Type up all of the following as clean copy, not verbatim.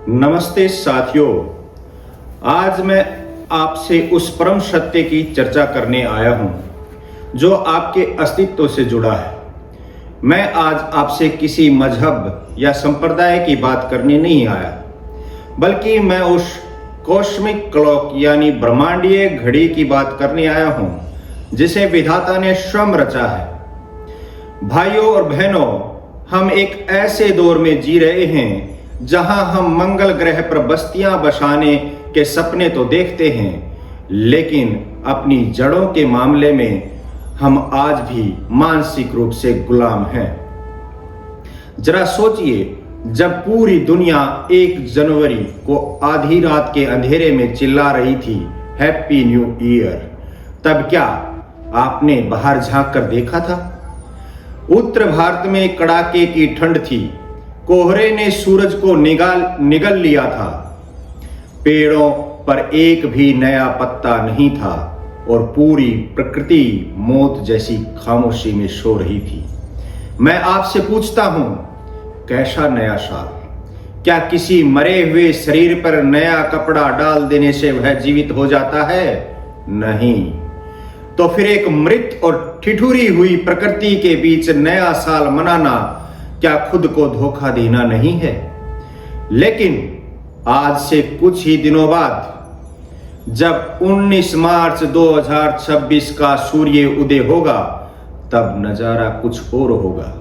नमस्ते साथियों, आज मैं आपसे उस परम सत्य की चर्चा करने आया हूं जो आपके अस्तित्व से जुड़ा है। मैं आज आपसे किसी मजहब या संप्रदाय की बात करने नहीं आया, बल्कि मैं उस कॉस्मिक क्लॉक यानी ब्रह्मांडीय घड़ी की बात करने आया हूं जिसे विधाता ने स्वयं रचा है। भाइयों और बहनों, हम एक ऐसे दौर में जी रहे हैं जहां हम मंगल ग्रह पर बस्तियां बसाने के सपने तो देखते हैं, लेकिन अपनी जड़ों के मामले में हम आज भी मानसिक रूप से गुलाम हैं। जरा सोचिए, जब पूरी दुनिया 1 जनवरी को आधी रात के अंधेरे में चिल्ला रही थी हैप्पी न्यू ईयर, तब क्या आपने बाहर झांक कर देखा था? उत्तर भारत में कड़ाके की ठंड थी, कोहरे ने सूरज को निगल लिया था, पेड़ों पर एक भी नया पत्ता नहीं था और पूरी प्रकृति मौत जैसी खामोशी में सो रही थी। मैं आपसे पूछता हूं, कैसा नया साल? क्या किसी मरे हुए शरीर पर नया कपड़ा डाल देने से वह जीवित हो जाता है? नहीं। तो फिर एक मृत और ठिठुरी हुई प्रकृति के बीच नया साल मनाना क्या खुद को धोखा देना नहीं है? लेकिन आज से कुछ ही दिनों बाद जब 19 मार्च 2026 का सूर्य उदय होगा, तब नजारा कुछ और होगा।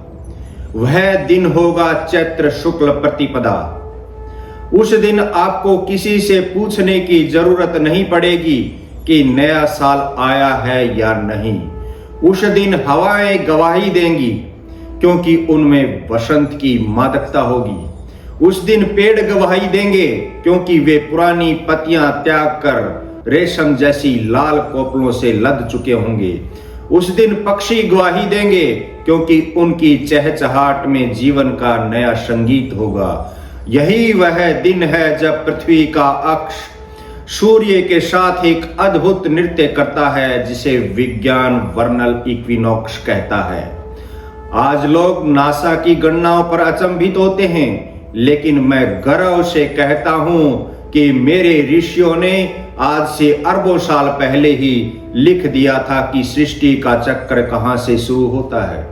वह दिन होगा चैत्र शुक्ल प्रतिपदा। उस दिन आपको किसी से पूछने की जरूरत नहीं पड़ेगी कि नया साल आया है या नहीं। उस दिन हवाएं गवाही देंगी, क्योंकि उनमें वसंत की मादकता होगी। उस दिन पेड़ गवाही देंगे, क्योंकि वे पुरानी पत्तियां त्याग कर रेशम जैसी लाल कोपलों से लद चुके होंगे। उस दिन पक्षी गवाही देंगे, क्योंकि उनकी चहचहाट में जीवन का नया संगीत होगा। यही वह दिन है जब पृथ्वी का अक्ष सूर्य के साथ एक अद्भुत नृत्य करता है, जिसे विज्ञान वर्नल इक्विनॉक्स कहता है। आज लोग नासा की गणनाओं पर अचंभित होते हैं, लेकिन मैं गर्व से कहता हूं कि मेरे ऋषियों ने आज से अरबों साल पहले ही लिख दिया था कि सृष्टि का चक्र कहां से शुरू होता है।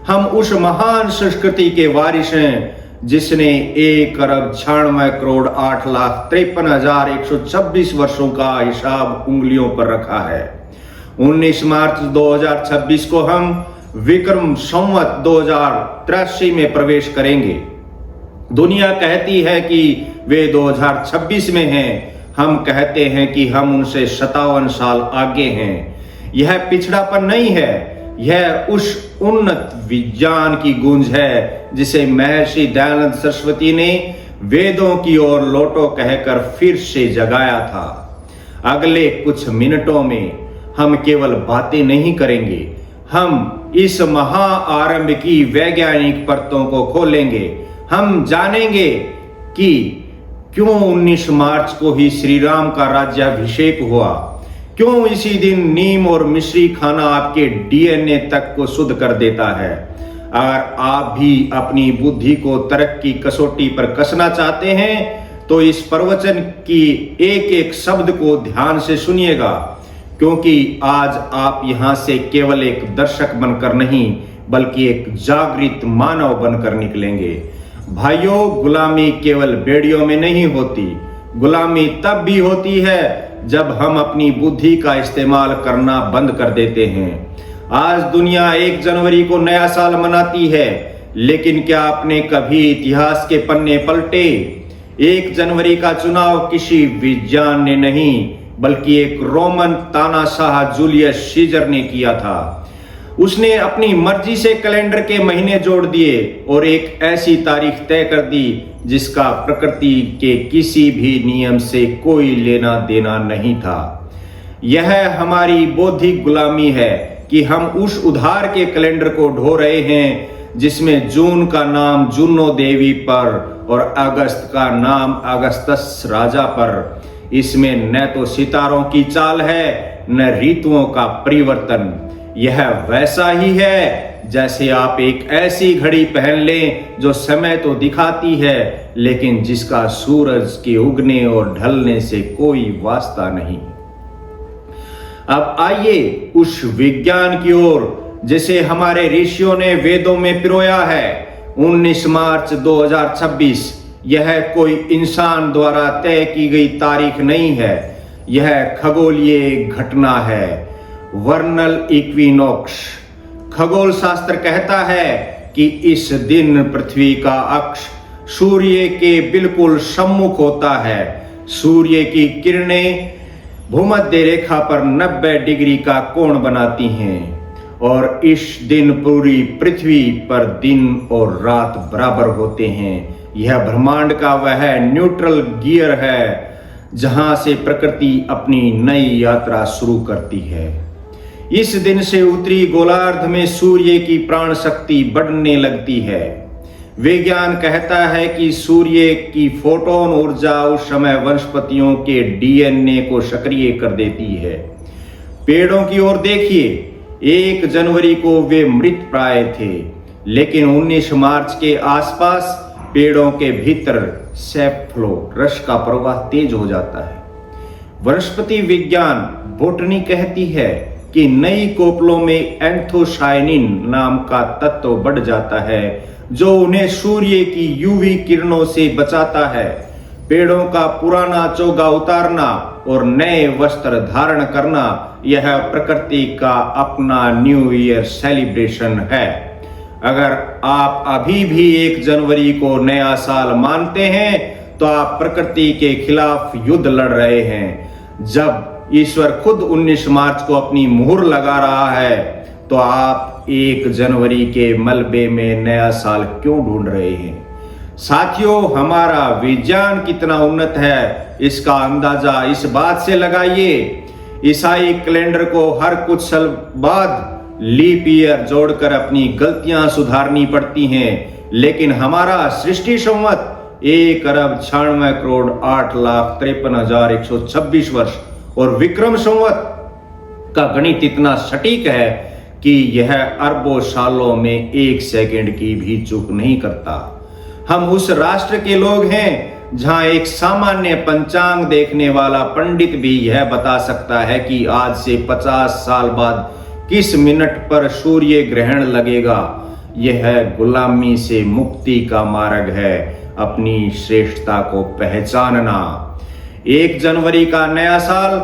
हम उस महान संस्कृति के वारिस हैं जिसने 1,98,08,53,126 वर्षों का हिसाब उंगलियों पर रखा है। 19 मार्च 2026 को हम विक्रम संवत 2083 में प्रवेश करेंगे। दुनिया कहती है कि वे 2026 में हैं, हम कहते हैं कि हम उनसे 57 साल आगे हैं। यह पिछड़ापन नहीं है, यह उस उन्नत विज्ञान की गूंज है जिसे महर्षि दयानंद सरस्वती ने वेदों की ओर लौटो कहकर फिर से जगाया था। अगले कुछ मिनटों में हम केवल बातें नहीं करेंगे, हम इस महाआरंभ की वैज्ञानिक परतों को खोलेंगे। हम जानेंगे कि क्यों 19 मार्च को ही श्री राम का राज्याभिषेक हुआ, क्यों इसी दिन नीम और मिश्री खाना आपके डीएनए तक को शुद्ध कर देता है। अगर आप भी अपनी बुद्धि को तर्क की कसौटी पर कसना चाहते हैं, तो इस प्रवचन की एक एक शब्द को ध्यान से सुनिएगा, क्योंकि आज आप यहां से केवल एक दर्शक बनकर नहीं, बल्कि एक जागृत मानव बनकर निकलेंगे। भाइयों, गुलामी केवल बेड़ियों में नहीं होती। गुलामी तब भी होती है जब हम अपनी बुद्धि का इस्तेमाल करना बंद कर देते हैं। आज दुनिया 1 जनवरी को नया साल मनाती है, लेकिन क्या आपने कभी इतिहास के पन्ने पलटे? 1 जनवरी का चुनाव किसी विद्वान ने नहीं, बल्कि एक रोमन तानाशाह जूलियस सीजर ने किया था। उसने अपनी मर्जी से कैलेंडर के महीने जोड़ दिए और एक ऐसी तारीख तय कर दी जिसका प्रकृति के किसी भी नियम से कोई लेना देना नहीं था। यह हमारी बौद्धिक गुलामी है कि हम उस उधार के कैलेंडर को ढो रहे हैं जिसमें जून का नाम जुनो देवी पर और अगस्त का नाम अगस्तस राजा पर। इसमें न तो सितारों की चाल है, न ऋतुओं का परिवर्तन। यह वैसा ही है जैसे आप एक ऐसी घड़ी पहन लें जो समय तो दिखाती है लेकिन जिसका सूरज के उगने और ढलने से कोई वास्ता नहीं। अब आइए उस विज्ञान की ओर जिसे हमारे ऋषियों ने वेदों में पिरोया है। 19 मार्च 2026 यह कोई इंसान द्वारा तय की गई तारीख नहीं है, यह खगोलीय घटना है। वर्नल इक्विनोक्स। खगोल शास्त्र कहता है कि इस दिन पृथ्वी का अक्ष सूर्य के बिल्कुल सम्मुख होता है। सूर्य की किरणें भूमध्य रेखा पर 90 डिग्री का कोण बनाती हैं और इस दिन पूरी पृथ्वी पर दिन और रात बराबर होते हैं। यह ब्रह्मांड का वह न्यूट्रल गियर है जहां से प्रकृति अपनी नई यात्रा शुरू करती है। इस दिन से उत्तरी गोलार्ध में सूर्य की प्राण शक्ति बढ़ने लगती है। विज्ञान कहता है कि सूर्य की फोटोन ऊर्जा उस समय वनस्पतियों के डीएनए को सक्रिय कर देती है। पेड़ों की ओर देखिए, 1 जनवरी को वे मृत प्राय थे, लेकिन 19 मार्च के आसपास पेड़ों के भीतर सेफ्लो रस का प्रवाह तेज हो जाता है। वनस्पति विज्ञान बोटनी कहती है कि नई कोपलों में एंथोसायनिन नाम का तत्व बढ़ जाता है जो उन्हें सूर्य की यूवी किरणों से बचाता है। पेड़ों का पुराना चोगा उतारना और नए वस्त्र धारण करना यह प्रकृति का अपना न्यू ईयर सेलिब्रेशन है। अगर आप अभी भी 1 जनवरी को नया साल मानते हैं तो आप प्रकृति के खिलाफ युद्ध लड़ रहे हैं। जब ईश्वर खुद 19 मार्च को अपनी मुहर लगा रहा है तो आप 1 जनवरी के मलबे में नया साल क्यों ढूंढ रहे हैं? साथियों, हमारा विज्ञान कितना उन्नत है इसका अंदाजा इस बात से लगाइए। ईसाई कैलेंडर को हर कुछ साल बाद लीप ईयर जोड़कर अपनी गलतियां सुधारनी पड़ती हैं, लेकिन हमारा सृष्टि संवत 1,98,08,53,126 वर्ष और विक्रम संवत का गणित इतना सटीक है कि यह अरबों सालों में 1 सेकंड की भी चूक नहीं करता। हम उस राष्ट्र के लोग हैं जहां एक सामान्य पंचांग देखने वाला पंडित भी यह बता सकता है कि आज से 50 साल बाद किस मिनट पर सूर्य ग्रहण लगेगा। यह गुलामी से मुक्ति का मार्ग है, अपनी श्रेष्ठता को पहचानना। 1 जनवरी का नया साल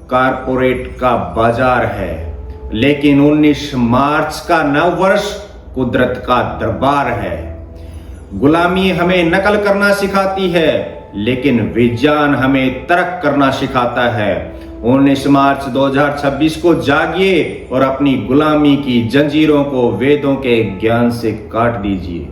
कारपोरेट का बाजार है, लेकिन 19 मार्च का नव वर्ष कुदरत का दरबार है। गुलामी हमें नकल करना सिखाती है, लेकिन विज्ञान हमें तर्क करना सिखाता है। 19 मार्च 2026 को जागिए और अपनी गुलामी की जंजीरों को वेदों के ज्ञान से काट दीजिए।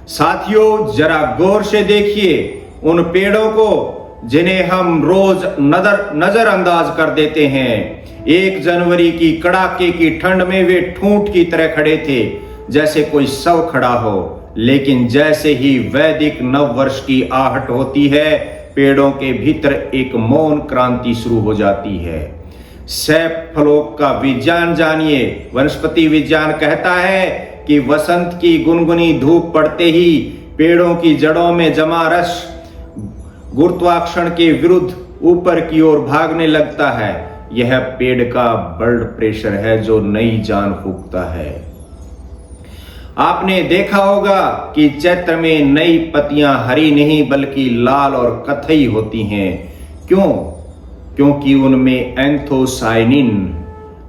साथियों, जरा गौर से देखिए उन पेड़ों को जिन्हें हम रोज नजरअंदाज कर देते हैं। 1 जनवरी की कड़ाके की ठंड में वे ठूंठ की तरह खड़े थे, जैसे कोई शव खड़ा हो। लेकिन जैसे ही वैदिक नव वर्ष की आहट होती है, पेड़ों के भीतर एक मौन क्रांति शुरू हो जाती है। सेफ्लोक का विज्ञान जानिए। वनस्पति विज्ञान कहता है कि वसंत की गुनगुनी धूप पड़ते ही पेड़ों की जड़ों में जमा रस गुरुत्वाकर्षण के विरुद्ध ऊपर की ओर भागने लगता है। यह पेड़ का ब्लड प्रेशर है जो नई जान फूंकता है। आपने देखा होगा कि चैत्र में नई पत्तियां हरी नहीं बल्कि लाल और कथई होती हैं। क्यों? क्योंकि उनमें एंथोसायनिन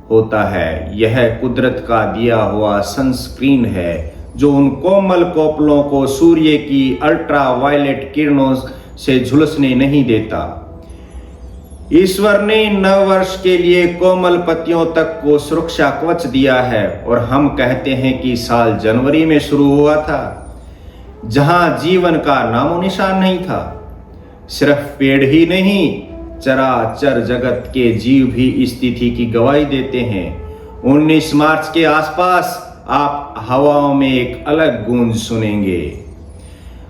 होता है। यह कुदरत का दिया हुआ सनस्क्रीन है जो उन कोमल कोपलों को सूर्य की अल्ट्रावायलेट किरणों से झुलसने नहीं देता। ईश्वर ने नव वर्ष के लिए कोमल पत्तियों तक को सुरक्षा कवच दिया है और हम कहते हैं कि साल जनवरी में शुरू हुआ था, जहां जीवन का नामो निशान नहीं था। सिर्फ पेड़ ही नहीं, चराचर जगत के जीव भी इस तिथि की गवाही देते हैं। 19 मार्च के आसपास आप हवाओं में एक अलग गूंज सुनेंगे।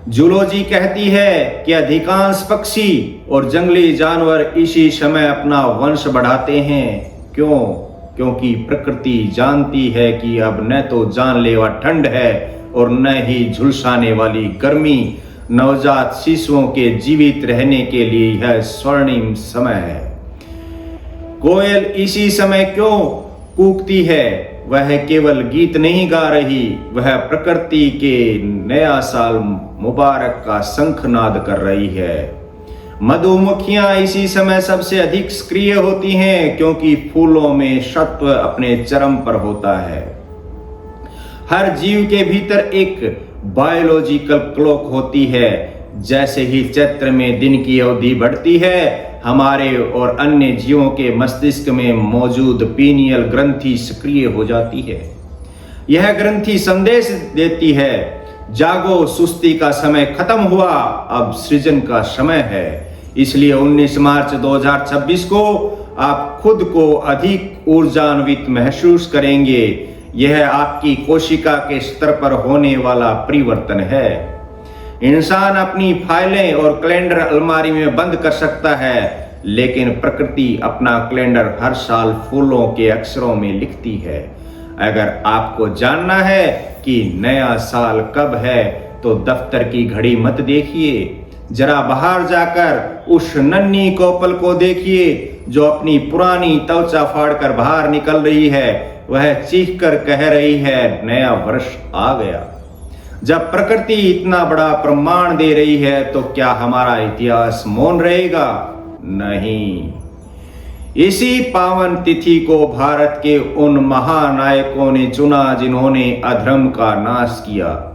जूलॉजी कहती है कि अधिकांश पक्षी और जंगली जानवर इसी समय अपना वंश बढ़ाते हैं। क्यों? क्योंकि प्रकृति जानती है कि अब न तो जानलेवा ठंड है और न ही झुलसाने वाली गर्मी। नवजात शिशुओं के जीवित रहने के लिए यह स्वर्णिम समय है। कोयल इसी समय क्यों कूकती है? वह केवल गीत नहीं गा रही, वह प्रकृति के नया साल मुबारक का शंखनाद कर रही है। मधुमक्खियां इसी समय सबसे अधिक सक्रिय होती हैं, क्योंकि फूलों में सत्व अपने चरम पर होता है। हर जीव के भीतर एक बायोलॉजिकल क्लॉक होती है। जैसे ही चैत्र में दिन की अवधि बढ़ती है, हमारे और अन्य जीवों के मस्तिष्क में मौजूद पीनियल ग्रंथि सक्रिय हो जाती है। यह ग्रंथि संदेश देती है, जागो, सुस्ती का समय खत्म हुआ, अब सृजन का समय है। इसलिए 19 मार्च 2026 को आप खुद को अधिक ऊर्जान्वित महसूस करेंगे। यह आपकी कोशिका के स्तर पर होने वाला परिवर्तन है। इंसान अपनी फाइलें और कैलेंडर अलमारी में बंद कर सकता है, लेकिन प्रकृति अपना कैलेंडर हर साल फूलों के अक्षरों में लिखती है। अगर आपको जानना है कि नया साल कब है, तो दफ्तर की घड़ी मत देखिए, जरा बाहर जाकर उस नन्ही कोपल को देखिए जो अपनी पुरानी त्वचा फाड़कर बाहर निकल रही है। वह चीख कर कह रही है, नया वर्ष आ गया। जब प्रकृति इतना बड़ा प्रमाण दे रही है, तो क्या हमारा इतिहास मौन रहेगा? नहीं। इसी पावन तिथि को भारत के उन महानायकों ने चुना जिन्होंने अधर्म का नाश किया।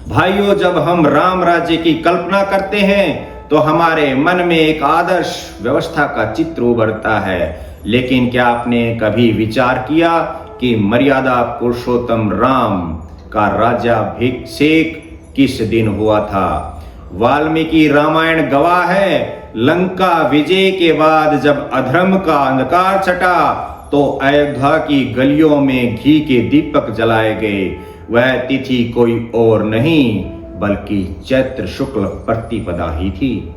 भाइयों, जब हम राम राज्य की कल्पना करते हैं, तो हमारे मन में एक आदर्श व्यवस्था का चित्र उभरता है। लेकिन क्या आपने कभी विचार किया कि मर्यादा पुरुषोत्तम राम का राज्याभिषेक किस दिन हुआ था? वाल्मीकि रामायण गवाह है, लंका विजय के बाद जब अधर्म का अंधकार छटा, तो अयोध्या की गलियों में घी के दीपक जलाए गए। वह तिथि कोई और नहीं बल्कि चैत्र शुक्ल प्रतिपदा ही थी।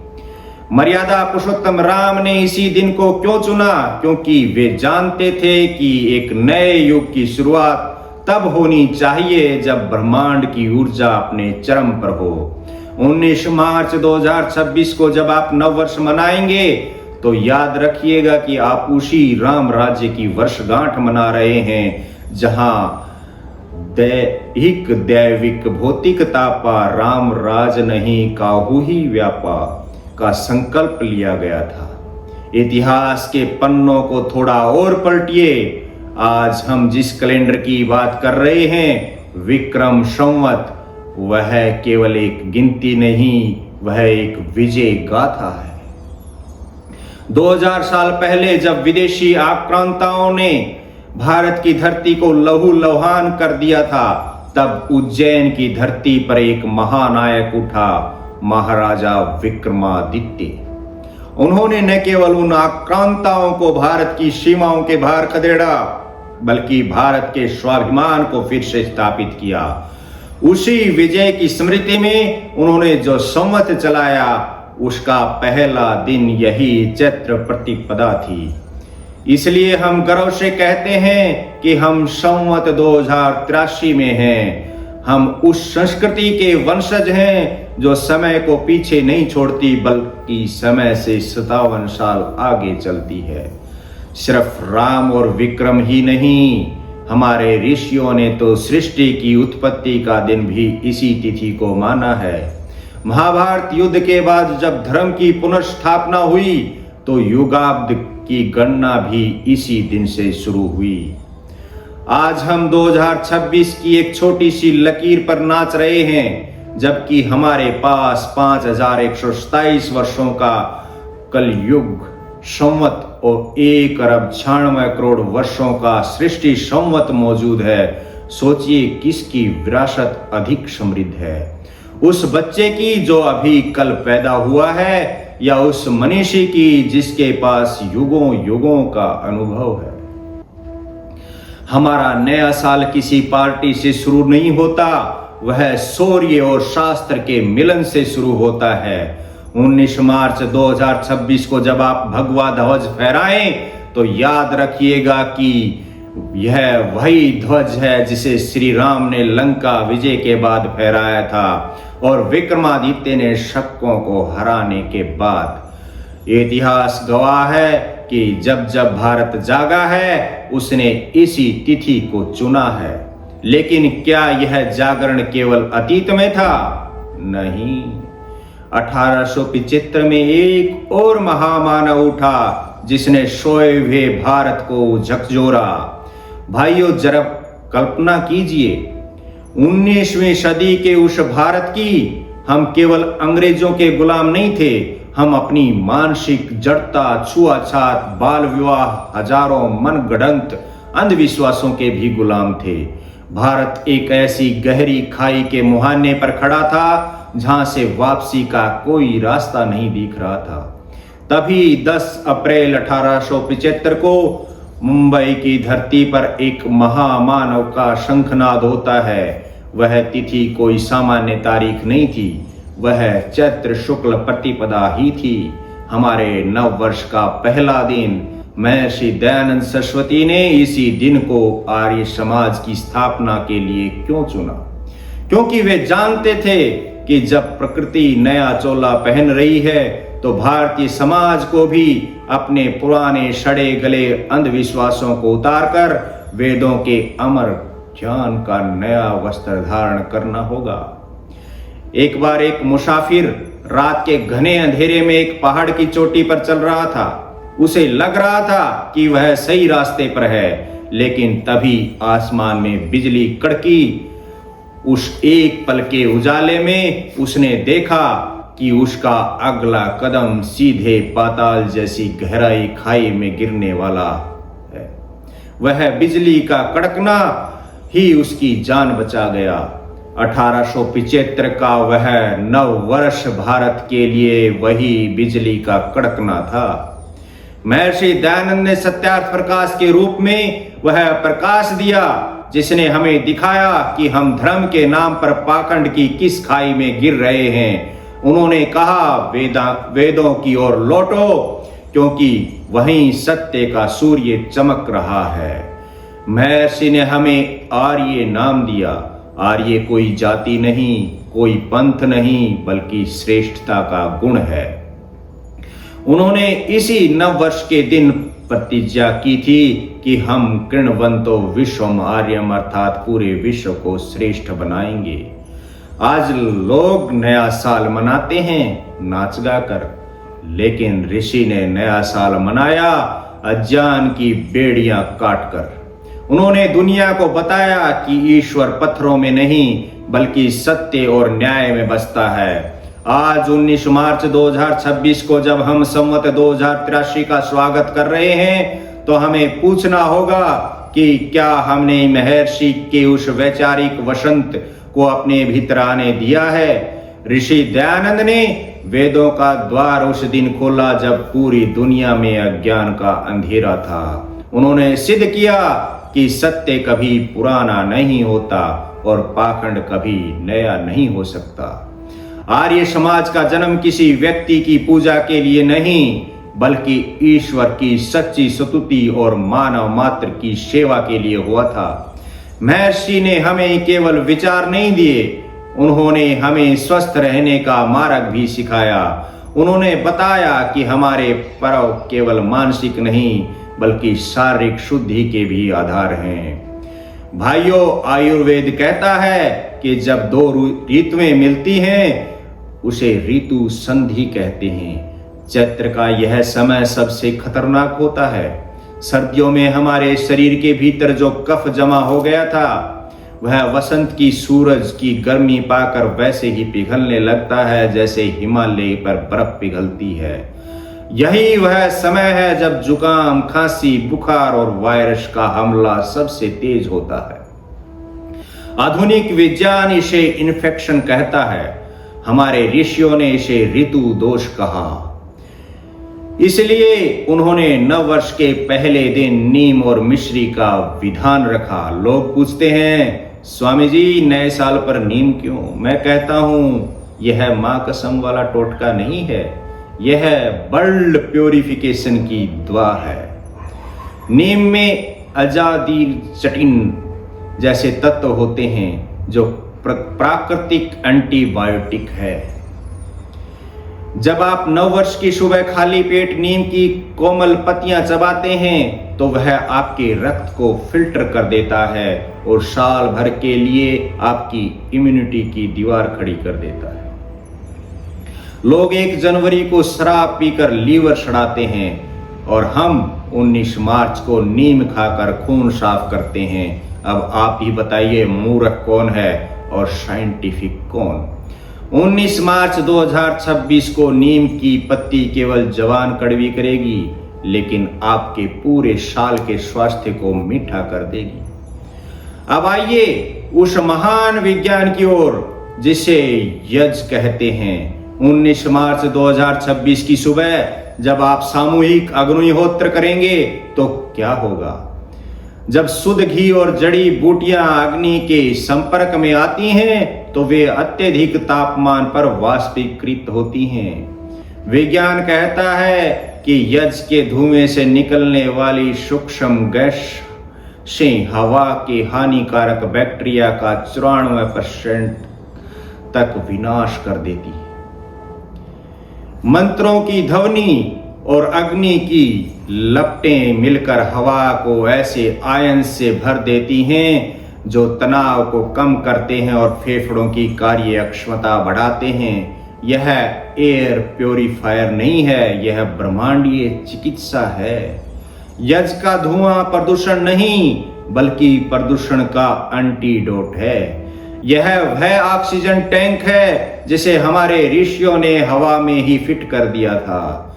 मर्यादा पुरुषोत्तम राम ने इसी दिन को क्यों चुना? क्योंकि वे जानते थे कि एक नए युग की शुरुआत तब होनी चाहिए जब ब्रह्मांड की ऊर्जा अपने चरम पर हो। 19 मार्च 2026 को जब आप नववर्ष मनाएंगे, तो याद रखिएगा कि आप उसी राम राज्य की वर्षगांठ मना रहे हैं, जहां दैहिक दैविक भौतिकता पा राम राज नहीं काहू ही व्यापा का संकल्प लिया गया था। इतिहास के पन्नों को थोड़ा और पलटिए। आज हम जिस कैलेंडर की बात कर रहे हैं, विक्रम संवत, वह केवल एक गिनती नहीं, वह एक विजय गाथा है। 2000 साल पहले जब विदेशी आक्रांताओं ने भारत की धरती को लहू लुहान कर दिया था, तब उज्जैन की धरती पर एक महानायक उठा, महाराजा विक्रमादित्य। उन्होंने न केवल उन आक्रांताओं को भारत की सीमाओं के बाहर खदेड़ा, बल्कि भारत के स्वाभिमान को फिर से स्थापित किया। उसी विजय की स्मृति में उन्होंने जो संवत चलाया, उसका पहला दिन यही चैत्र प्रतिपदा थी। इसलिए हम गर्व से कहते हैं कि हम संवत 2083 में हैं। हम उस संस्कृति के वंशज हैं जो समय को पीछे नहीं छोड़ती, बल्कि समय से 57 साल आगे चलती है। सिर्फ राम और विक्रम ही नहीं, हमारे ऋषियों ने तो सृष्टि की उत्पत्ति का दिन भी इसी तिथि को माना है। महाभारत युद्ध के बाद जब धर्म की पुनर्स्थापना हुई, तो युगाब्द की गणना भी इसी दिन से शुरू हुई। आज हम 2026 की एक छोटी सी लकीर पर नाच रहे हैं, जबकि हमारे पास 5127 वर्षों का कलयुग संवत और 1 अरब 96 करोड़ वर्षों का सृष्टि संवत मौजूद है। सोचिए किसकी विरासत अधिक समृद्ध है, उस बच्चे की जो अभी कल पैदा हुआ है, या उस मनीषी की जिसके पास युगों युगों का अनुभव है। हमारा नया साल किसी पार्टी से शुरू नहीं होता, वह सूर्य और शास्त्र के मिलन से शुरू होता है। 19 मार्च 2026 को जब आप भगवा ध्वज फहराएं, तो याद रखिएगा कि यह वही ध्वज है जिसे श्री राम ने लंका विजय के बाद फहराया था और विक्रमादित्य ने शकों को हराने के बाद। इतिहास गवाह है कि जब जब भारत जागा है उसने इसी तिथि को चुना है। लेकिन क्या यह जागरण केवल अतीत में था? नहीं, 1875 में एक और महामानव उठा जिसने सोए हुए भारत को झकझोरा। भाइयों, जरा कल्पना कीजिए, 19वीं सदी के उस भारत की हम केवल अंग्रेजों के गुलाम नहीं थे, हम अपनी मानसिक जड़ता, छुआछात, बाल विवाह, हजारों मनगढ़ंत अंधविश्वासों के भी गुलाम थे। भारत एक ऐसी गहरी खाई के मुहाने पर खड़ा था जहां से वापसी का कोई रास्ता नहीं दिख रहा था। तभी 10 अप्रैल 1875 को मुंबई की धरती पर एक महामानव का शंखनाद होता है। वह तिथि कोई सामान्य तारीख नहीं थी, वह चैत्र शुक्ल प्रतिपदा ही थी। हमारे नव वर्ष का पहला दिन। महर्षि दयानंद सरस्वती ने इसी दिन को आर्य समाज की स्थापना के लिए क्यों चुना? क्योंकि वे जानते थे कि जब प्रकृति नया चोला पहन रही है तो भारतीय समाज को भी अपने पुराने सड़े गले अंधविश्वासों को उतारकर वेदों के अमर ज्ञान का नया वस्त्र धारण करना होगा। एक बार एक मुसाफिर रात के घने अंधेरे में एक पहाड़ की चोटी पर चल रहा था। उसे लग रहा था कि वह सही रास्ते पर है, लेकिन तभी आसमान में बिजली कड़की। उस एक पल के उजाले में उसने देखा कि उसका अगला कदम सीधे पाताल जैसी गहराई खाई में गिरने वाला है। वह बिजली का कड़कना ही उसकी जान बचा गया। 1875 का वह नव वर्ष भारत के लिए वही बिजली का कड़कना था। महर्षि दयानंद ने सत्यार्थ प्रकाश के रूप में वह प्रकाश दिया जिसने हमें दिखाया कि हम धर्म के नाम पर पाखंड की किस खाई में गिर रहे हैं। उन्होंने कहा, वेदों की ओर लौटो, क्योंकि वहीं सत्य का सूर्य चमक रहा है। महर्षि ने हमें आर्य नाम दिया। आर्य कोई जाति नहीं, कोई पंथ नहीं, बल्कि श्रेष्ठता का गुण है। उन्होंने इसी नव वर्ष के दिन प्रतिज्ञा की थी कि हम कृणवंतो विश्वम आर्यम अर्थात पूरे विश्व को श्रेष्ठ बनाएंगे। आज लोग नया साल मनाते हैं नाच गाकर, लेकिन ऋषि ने नया साल मनाया अज्ञान की बेड़ियां काटकर। उन्होंने दुनिया को बताया कि ईश्वर पत्थरों में नहीं बल्कि सत्य और न्याय में बसता है। आज 19 मार्च 2026 को जब हम संवत 2083 का स्वागत कर रहे हैं तो हमें पूछना होगा कि क्या हमने महर्षि के उस वैचारिक वसंत को अपने भीतर आने दिया है। ऋषि दयानंद ने वेदों का द्वार उस दिन खोला जब पूरी दुनिया में अज्ञान का अंधेरा था। उन्होंने सिद्ध किया कि सत्य कभी पुराना नहीं होता और पाखंड कभी नया नहीं हो सकता। आर्य समाज का जन्म किसी व्यक्ति की पूजा के लिए नहीं बल्कि ईश्वर की सच्ची स्तुति और मानव मात्र की सेवा के लिए हुआ था। महर्षि ने हमें केवल विचार नहीं दिए, उन्होंने हमें स्वस्थ रहने का मार्ग भी सिखाया। उन्होंने बताया कि हमारे पर्व केवल मानसिक नहीं बल्कि शारीरिक शुद्धि के भी आधार हैं। भाइयों, आयुर्वेद कहता है कि जब दो ऋतुएं मिलती हैं उसे ऋतु संधि कहते हैं। चैत्र का यह समय सबसे खतरनाक होता है। सर्दियों में हमारे शरीर के भीतर जो कफ जमा हो गया था वह वसंत की सूरज की गर्मी पाकर वैसे ही पिघलने लगता है जैसे हिमालय पर बर्फ पिघलती है। यही वह समय है जब जुकाम, खांसी, बुखार और वायरस का हमला सबसे तेज होता है। आधुनिक विज्ञान इसे इन्फेक्शन कहता है, हमारे ऋषियों ने इसे ऋतु दोष कहा। इसलिए उन्होंने नव वर्ष के पहले दिन नीम और मिश्री का विधान रखा। लोग पूछते हैं, स्वामी जी नए साल पर नीम क्यों? मैं कहता हूं यह मां कसम वाला टोटका नहीं है, यह वर्ल्ड प्योरिफिकेशन की दुआ है। नीम में अजादिरचटिन जैसे तत्व होते हैं जो प्राकृतिक एंटीबायोटिक है। जब आप 9 वर्ष की सुबह खाली पेट नीम की कोमल पत्तियां चबाते हैं तो वह आपके रक्त को फिल्टर कर देता है और साल भर के लिए आपकी इम्यूनिटी की दीवार खड़ी कर देता है। लोग 1 जनवरी को शराब पीकर लीवर सड़ाते हैं और हम 19 मार्च को नीम खाकर खून साफ करते हैं। अब आप ही बताइए मूर्ख कौन है और साइंटिफिक कौन? 19 मार्च 2026 को नीम की पत्ती केवल जवान कड़वी करेगी, लेकिन आपके पूरे साल के स्वास्थ्य को मीठा कर देगी। अब आइए उस महान विज्ञान की ओर जिसे यज्ञ कहते हैं। 19 मार्च 2026 की सुबह जब आप सामूहिक अग्निहोत्र करेंगे तो क्या होगा? जब शुद्ध घी और जड़ी बूटियां अग्नि के संपर्क में आती हैं तो वे अत्यधिक तापमान पर वाष्पीकृत होती हैं। विज्ञान कहता है कि यज्ञ के धुएं से निकलने वाली सूक्ष्म गैस से हवा के हानिकारक बैक्टीरिया का 94% तक विनाश कर देती है। मंत्रों की ध्वनि और अग्नि की लपटें मिलकर हवा को ऐसे आयन से भर देती हैं जो तनाव को कम करते हैं और फेफड़ों की कार्य क्षमता बढ़ाते हैं। यह एयर प्योरीफायर नहीं है, यह ब्रह्मांडीय चिकित्सा है। यज्ञ का धुआं प्रदूषण नहीं बल्कि प्रदूषण का एंटीडोट है। यह वह ऑक्सीजन टैंक है जिसे हमारे ऋषियों ने हवा में ही फिट कर दिया था।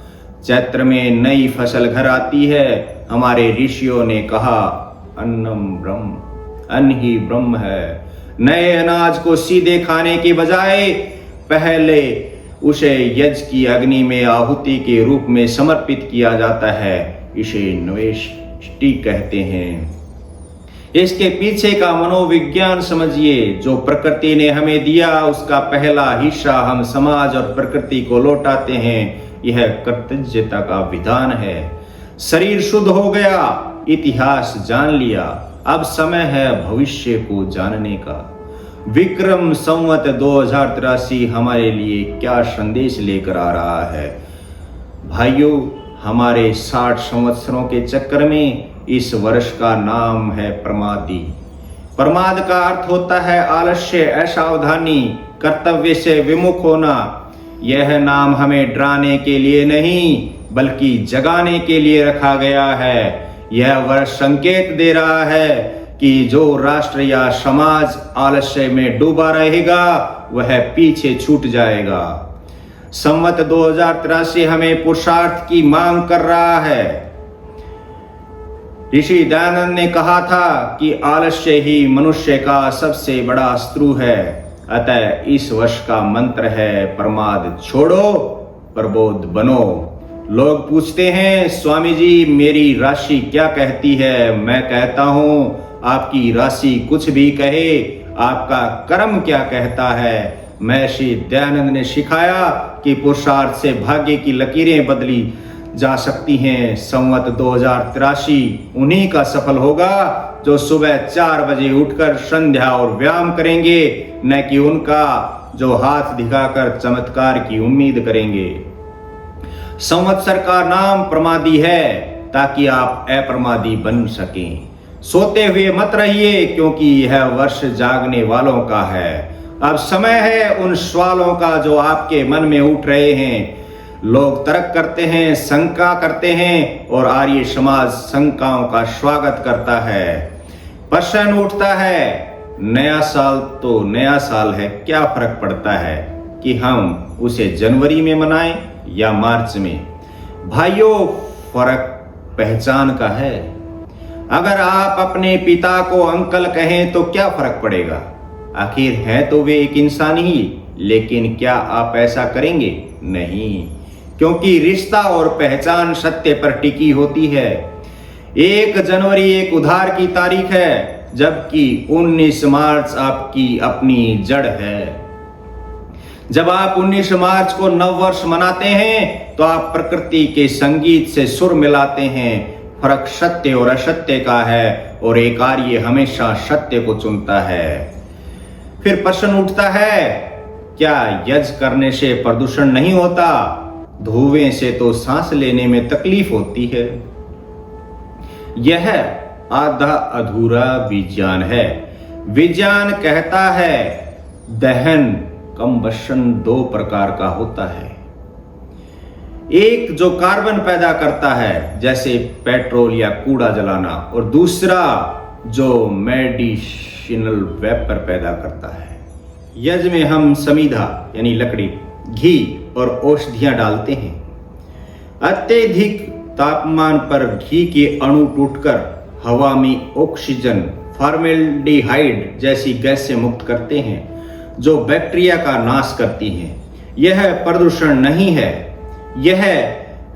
चैत्र में नई फसल घर आती है। हमारे ऋषियों ने कहा अन्नम ब्रह्म, अन्न ही ब्रह्म है। नए अनाज को सीधे खाने के बजाय पहले उसे यज्ञ की अग्नि में आहुति के रूप में समर्पित किया जाता है। इसे नवेष्टि कहते हैं। इसके पीछे का मनोविज्ञान समझिए। जो प्रकृति ने हमें दिया उसका पहला हिस्सा हम समाज और प्रकृति को लौटाते हैं। यह कृतज्ञता का विधान है। शरीर शुद्ध हो गया, इतिहास जान लिया, अब समय है भविष्य को जानने का। विक्रम संवत 2083 हमारे लिए क्या संदेश लेकर आ रहा है? भाइयों, हमारे 60 संवत्सरों के चक्कर में इस वर्ष का नाम है प्रमादी। प्रमाद का अर्थ होता है आलस्य, असावधानी, कर्तव्य से विमुख होना। यह नाम हमें डराने के लिए नहीं बल्कि जगाने के लिए रखा गया है। यह वर्ष संकेत दे रहा है कि जो राष्ट्र या समाज आलस्य में डूबा रहेगा वह पीछे छूट जाएगा। संवत 2083 हमें पुरुषार्थ की मांग कर रहा है। ऋषि दयानंद ने कहा था कि आलस्य ही मनुष्य का सबसे बड़ा शत्रु है। अतः इस वर्ष का मंत्र है प्रमाद छोड़ो, प्रबोध बनो। लोग पूछते हैं स्वामी जी मेरी राशि क्या कहती है? मैं कहता हूं आपकी राशि कुछ भी कहे, आपका कर्म क्या कहता है। महर्षि दयानंद ने सिखाया कि पुरुषार्थ से भाग्य की लकीरें बदली जा सकती हैं। संवत 2083 उन्हीं का सफल होगा जो सुबह 4 बजे उठकर संध्या और व्यायाम करेंगे, न कि उनका जो हाथ दिखाकर चमत्कार की उम्मीद करेंगे। संवत्सर का नाम प्रमादी है ताकि आप अप्रमादी बन सकें। सोते हुए मत रहिए क्योंकि यह वर्ष जागने वालों का है। अब समय है उन सवालों का जो आपके मन में उठ रहे हैं। लोग तर्क करते हैं, शंका करते हैं और आर्य समाज शंकाओं का स्वागत करता है। प्रश्न उठता है नया साल तो नया साल है, क्या फर्क पड़ता है कि हम उसे जनवरी में मनाएं या मार्च में? भाइयों, फर्क पहचान का है। अगर आप अपने पिता को अंकल कहें तो क्या फर्क पड़ेगा? आखिर है तो वे एक इंसान ही। लेकिन क्या आप ऐसा करेंगे? नहीं, क्योंकि रिश्ता और पहचान सत्य पर टिकी होती है। 1 जनवरी एक उधार की तारीख है जबकि 19 मार्च आपकी अपनी जड़ है। जब आप 19 मार्च को नव वर्ष मनाते हैं तो आप प्रकृति के संगीत से सुर मिलाते हैं। फर्क सत्य और असत्य का है और एक आर्य हमेशा सत्य को चुनता है। फिर प्रश्न उठता है, क्या यज्ञ करने से प्रदूषण नहीं होता? धुएं से तो सांस लेने में तकलीफ होती है। यह आधा अधूरा विज्ञान है। विज्ञान कहता है दहन कंबशन दो प्रकार का होता है। एक जो कार्बन पैदा करता है जैसे पेट्रोल या कूड़ा जलाना, और दूसरा जो मेडिसिनल वेपर पैदा करता है। यज्ञ में हम समीधा यानी लकड़ी, घी और औषधियां डालते हैं। अत्यधिक तापमान पर घी के अणु टूटकर हवा में ऑक्सीजन, फॉर्मेल्डिहाइड जैसी गैस से मुक्त करते हैं जो बैक्टीरिया का नाश करती हैं। यह प्रदूषण नहीं है, यह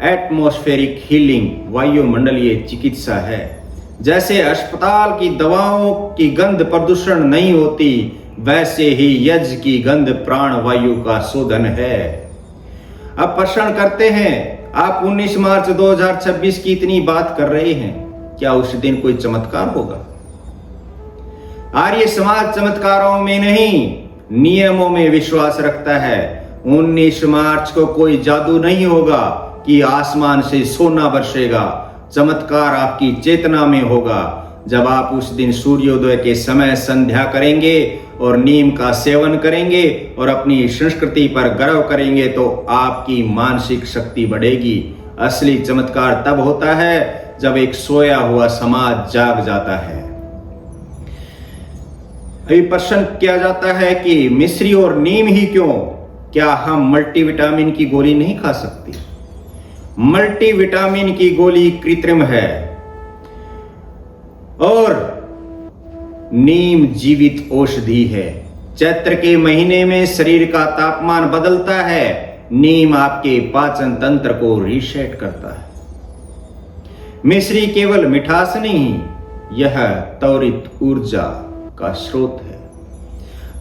एटमॉस्फेरिक हीलिंग वायुमंडलीय चिकित्सा है। जैसे अस्पताल की दवाओं की गंध प्रदूषण नहीं होती, वैसे ही यज्ञ की गंध प्राण वायु का शोधन है। अब प्रश्न करते हैं, आप 19 मार्च 2026 की इतनी बात कर रहे हैं, क्या उस दिन कोई चमत्कार होगा? आर्य समाज चमत्कारों में नहीं, नियमों में विश्वास रखता है। 19 मार्च को कोई जादू नहीं होगा कि आसमान से सोना बरसेगा। चमत्कार आपकी चेतना में होगा। जब आप उस दिन सूर्योदय के समय संध्या करेंगे और नीम का सेवन करेंगे और अपनी संस्कृति पर गर्व करेंगे तो आपकी मानसिक शक्ति बढ़ेगी। असली चमत्कार तब होता है जब एक सोया हुआ समाज जाग जाता है। अभी प्रश्न किया जाता है कि मिश्री और नीम ही क्यों? क्या हम मल्टीविटामिन की गोली नहीं खा सकते? मल्टीविटामिन की गोली कृत्रिम है और नीम जीवित औषधि है। चैत्र के महीने में शरीर का तापमान बदलता है। नीम आपके पाचन तंत्र को रीसेट करता है। मिश्री केवल मिठास नहीं, यह त्वरित ऊर्जा का स्रोत है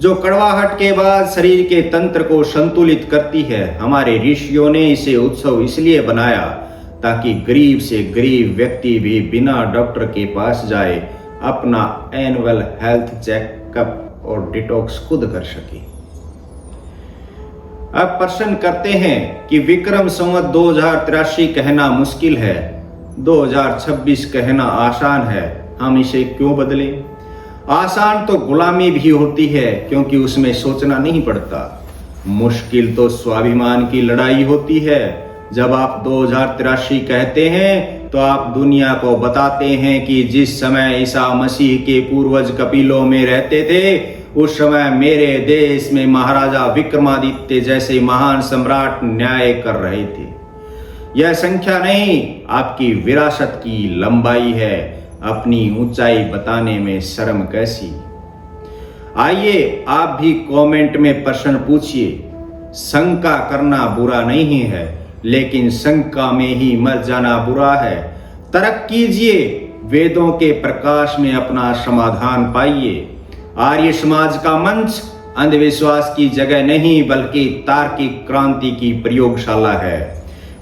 जो कड़वाहट के बाद शरीर के तंत्र को संतुलित करती है। हमारे ऋषियों ने इसे उत्सव इसलिए बनाया ताकि गरीब से गरीब व्यक्ति भी बिना डॉक्टर के पास जाए अपना एनुअल हेल्थ चेकअप और डिटॉक्स खुद कर सके। अब प्रश्न करते हैं कि विक्रम संवत 2083 कहना मुश्किल है, 2026 कहना आसान है, हम इसे क्यों बदलें? आसान तो गुलामी भी होती है क्योंकि उसमें सोचना नहीं पड़ता। मुश्किल तो स्वाभिमान की लड़ाई होती है। जब आप 2083 कहते हैं तो आप दुनिया को बताते हैं कि जिस समय ईसा मसीह के पूर्वज कपिलों में रहते थे उस समय मेरे देश में महाराजा विक्रमादित्य जैसे महान सम्राट न्याय कर रहे थे। यह संख्या नहीं, आपकी विरासत की लंबाई है। अपनी ऊंचाई बताने में शर्म कैसी? आइए आप भी कमेंट में प्रश्न पूछिए। शंका करना बुरा नहीं है, लेकिन शंका में ही मर जाना बुरा है। तर्क कीजिए, वेदों के प्रकाश में अपना समाधान पाइए। आर्य समाज का मंच अंधविश्वास की जगह नहीं बल्कि तार्किक क्रांति की प्रयोगशाला है।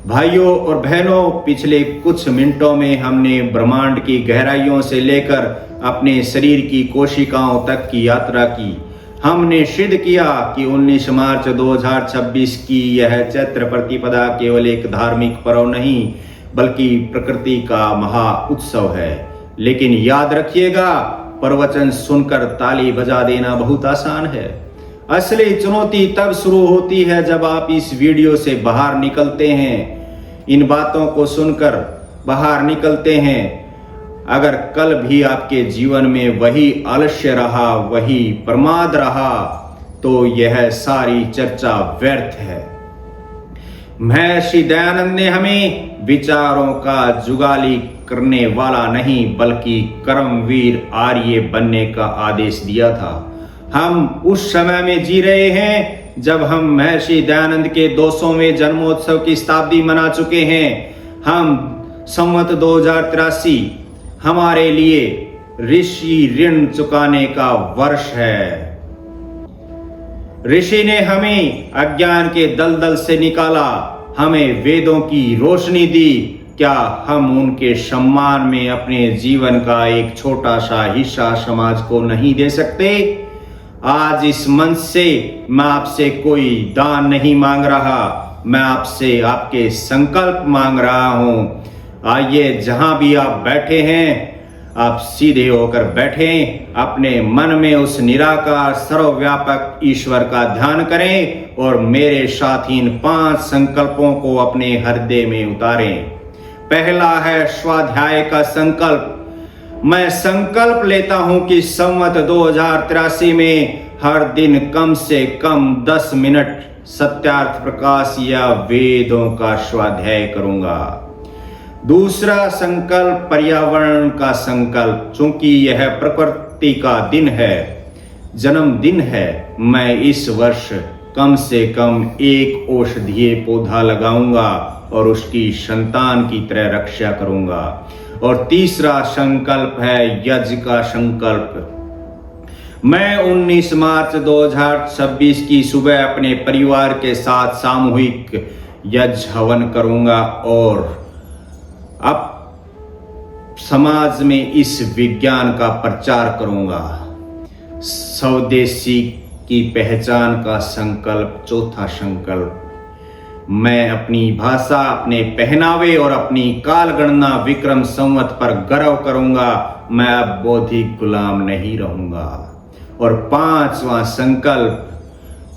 भाइयों और बहनों, पिछले कुछ मिनटों में हमने ब्रह्मांड की गहराइयों से लेकर अपने शरीर की कोशिकाओं तक की यात्रा की। हमने सिद्ध किया कि 19 मार्च 2026 की यह चैत्र प्रतिपदा केवल एक धार्मिक पर्व नहीं बल्कि प्रकृति का महा उत्सव है। लेकिन याद रखिएगा, प्रवचन सुनकर ताली बजा देना बहुत आसान है। असली चुनौती तब शुरू होती है जब आप इस वीडियो से बाहर निकलते हैं, इन बातों को सुनकर बाहर निकलते हैं। अगर कल भी आपके जीवन में वही आलस्य रहा, वही प्रमाद रहा, तो यह सारी चर्चा व्यर्थ है। महर्षि दयानंद ने हमें विचारों का जुगाली करने वाला नहीं बल्कि कर्मवीर आर्य बनने का आदेश दिया था। हम उस समय में जी रहे हैं जब हम महर्षि दयानंद के 200वें जन्मोत्सव की शताब्दी मना चुके हैं। हम संवत 2083 हमारे लिए ऋषि ऋण चुकाने का वर्ष है। ऋषि ने हमें अज्ञान के दलदल से निकाला, हमें वेदों की रोशनी दी, क्या हम उनके सम्मान में अपने जीवन का एक छोटा सा हिस्सा समाज को नहीं दे सकते? आज इस मंच से मैं आपसे कोई दान नहीं मांग रहा, मैं आपसे आपके संकल्प मांग रहा हूं। आइए, जहां भी आप बैठे हैं, आप सीधे होकर बैठें, अपने मन में उस निराकार सर्वव्यापक ईश्वर का ध्यान करें और मेरे साथ इन 5 संकल्पों को अपने हृदय में उतारें। पहला है स्वाध्याय का संकल्प। मैं संकल्प लेता हूं कि संवत 2083 में हर दिन कम से कम 10 मिनट सत्यार्थ प्रकाश या वेदों का स्वाध्याय करूंगा। दूसरा संकल्प पर्यावरण का संकल्प। चूंकि यह प्रकृति का दिन है, जन्मदिन है, मैं इस वर्ष कम से कम 1 औषधीय पौधा लगाऊंगा और उसकी संतान की तरह रक्षा करूंगा। और तीसरा संकल्प है यज्ञ का संकल्प। मैं 19 मार्च 2026 की सुबह अपने परिवार के साथ सामूहिक यज्ञ हवन करूंगा और अब समाज में इस विज्ञान का प्रचार करूंगा। स्वदेशी की पहचान का संकल्प। चौथा संकल्प, मैं अपनी भाषा, अपने पहनावे और अपनी काल गणना विक्रम संवत पर गर्व करूंगा। मैं अब बौद्धिक गुलाम नहीं रहूंगा। और 5वां संकल्प,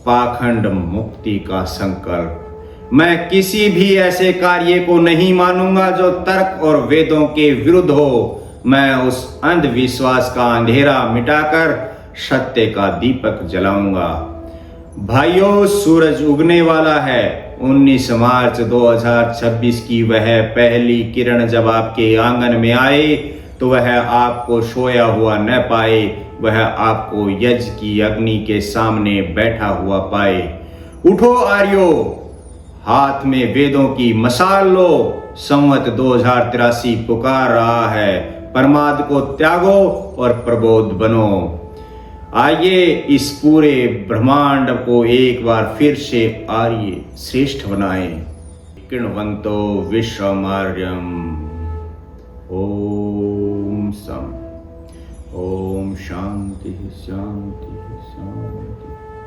पाखंड मुक्ति का संकल्प। मैं किसी भी ऐसे कार्य को नहीं मानूंगा जो तर्क और वेदों के विरुद्ध हो। मैं उस अंधविश्वास का अंधेरा मिटाकर सत्य का दीपक जलाऊंगा। भाइयों, सूरज उगने वाला है। 19 मार्च 2026 की वह पहली किरण जब आपके आंगन में आए तो वह आपको सोया हुआ न पाए, वह आपको यज्ञ की अग्नि के सामने बैठा हुआ पाए। उठो आर्यो, हाथ में वेदों की मशाल लो। संवत 2083 पुकार रहा है। प्रमाद को त्यागो और प्रबोध बनो। आइए, इस पूरे ब्रह्मांड को एक बार फिर से आर्य श्रेष्ठ बनाएं। किण्वन्तो विश्वमार्यम। ओम सम। ओम शांति शांति शांति।